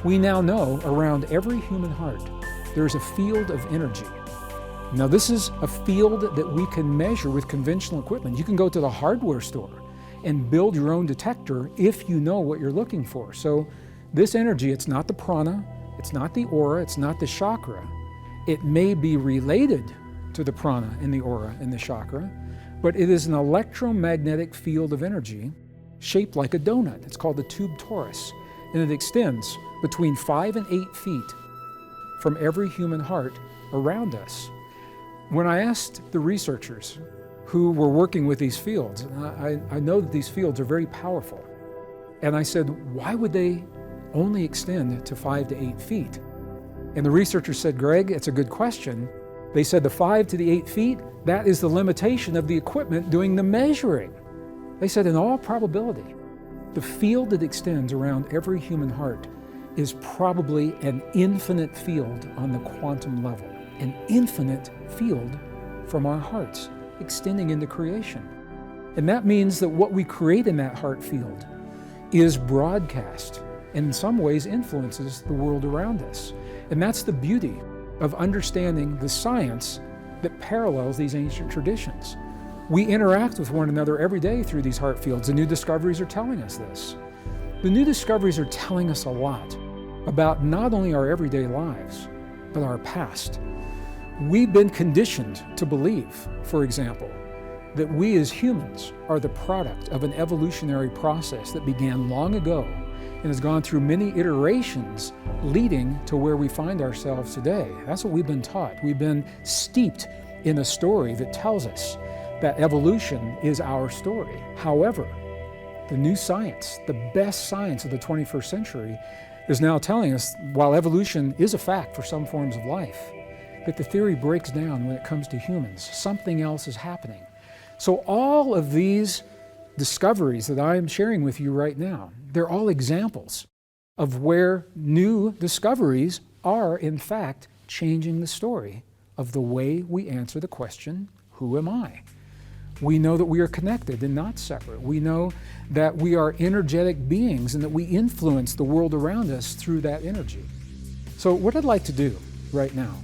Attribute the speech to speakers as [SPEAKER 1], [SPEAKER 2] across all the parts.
[SPEAKER 1] We now know around every human heart there's a field of energy. Now this is a field that we can measure with conventional equipment. You can go to the hardware store and build your own detector if you know what you're looking for. So this energy, it's not the prana, it's not the aura, it's not the chakra. It may be related to the prana and the aura and the chakra, but it is an electromagnetic field of energy shaped like a donut. It's called the tube torus, and it extends between 5 and 8 feet from every human heart around us. When I asked the researchers who were working with these fields, and I know that these fields are very powerful, and I said, why would they only extend to 5 to 8 feet? And the researchers said, Greg, it's a good question. They said the 5 to the 8 feet, that is the limitation of the equipment doing the measuring. They said in all probability, the field that extends around every human heart is probably an infinite field on the quantum level, an infinite field from our hearts extending into creation. And that means that what we create in that heart field is broadcast and in some ways influences the world around us. And that's the beauty of understanding the science that parallels these ancient traditions. We interact with one another every day through these heart fields. The new discoveries are telling us this. The new discoveries are telling us a lot about not only our everyday lives, but our past. We've been conditioned to believe, for example, that we as humans are the product of an evolutionary process that began long ago and has gone through many iterations leading to where we find ourselves today. That's what we've been taught. We've been steeped in a story that tells us that evolution is our story. However, the new science, the best science of the 21st century, is now telling us, while evolution is a fact for some forms of life, that the theory breaks down when it comes to humans. Something else is happening. So all of these discoveries that I am sharing with you right now, they're all examples of where new discoveries are, in fact, changing the story of the way we answer the question, who am I? We know that we are connected and not separate. We know that we are energetic beings and that we influence the world around us through that energy. So what I'd like to do right now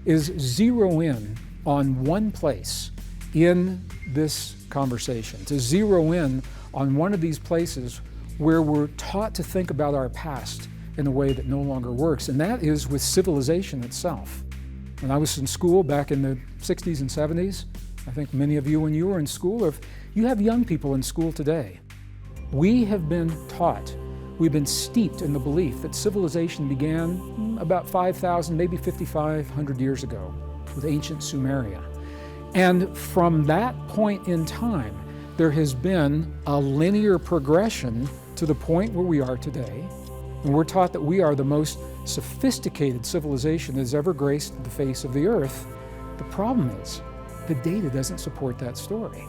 [SPEAKER 1] is zero in on one place in this conversation, to zero in on one of these places where we're taught to think about our past in a way that no longer works, and that is with civilization itself. When I was in school back in the 60s and 70s, I think many of you, when you were in school, or if you have young people in school today, we have been taught, we've been steeped in the belief that civilization began about 5,000, maybe 5,500 years ago with ancient Sumeria. And from that point in time, there has been a linear progression to the point where we are today. And we're taught that we are the most sophisticated civilization that has ever graced the face of the earth. The problem is, the data doesn't support that story.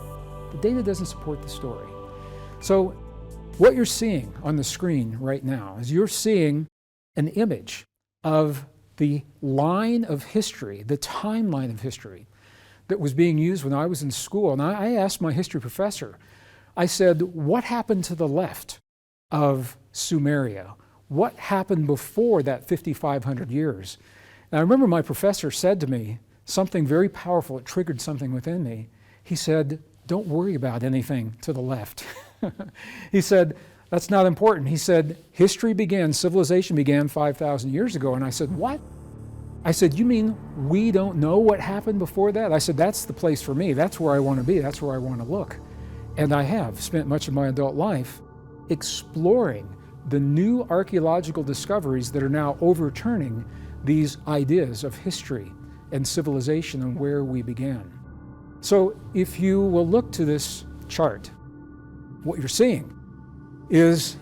[SPEAKER 1] The data doesn't support the story. So what you're seeing on the screen right now is you're seeing an image of the line of history, the timeline of history that was being used when I was in school. And I asked my history professor, I said, what happened to the left of Sumeria? What happened before that 5,500 years? And I remember my professor said to me something very powerful. It triggered something within me. He said, don't worry about anything to the left. He said, that's not important. He said, history began, civilization began 5,000 years ago. And I said, what? I said, you mean we don't know what happened before that? I said, that's the place for me. That's where I want to be. That's where I want to look. And I have spent much of my adult life exploring the new archaeological discoveries that are now overturning these ideas of history and civilization and where we began. So if you will look to this chart, what you're seeing is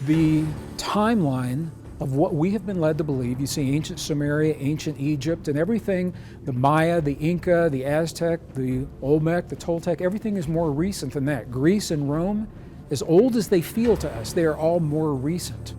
[SPEAKER 1] the timeline of what we have been led to believe. You see ancient Sumeria, ancient Egypt, and everything, the Maya, the Inca, the Aztec, the Olmec, the Toltec, everything is more recent than that. Greece and Rome, as old as they feel to us, they are all more recent.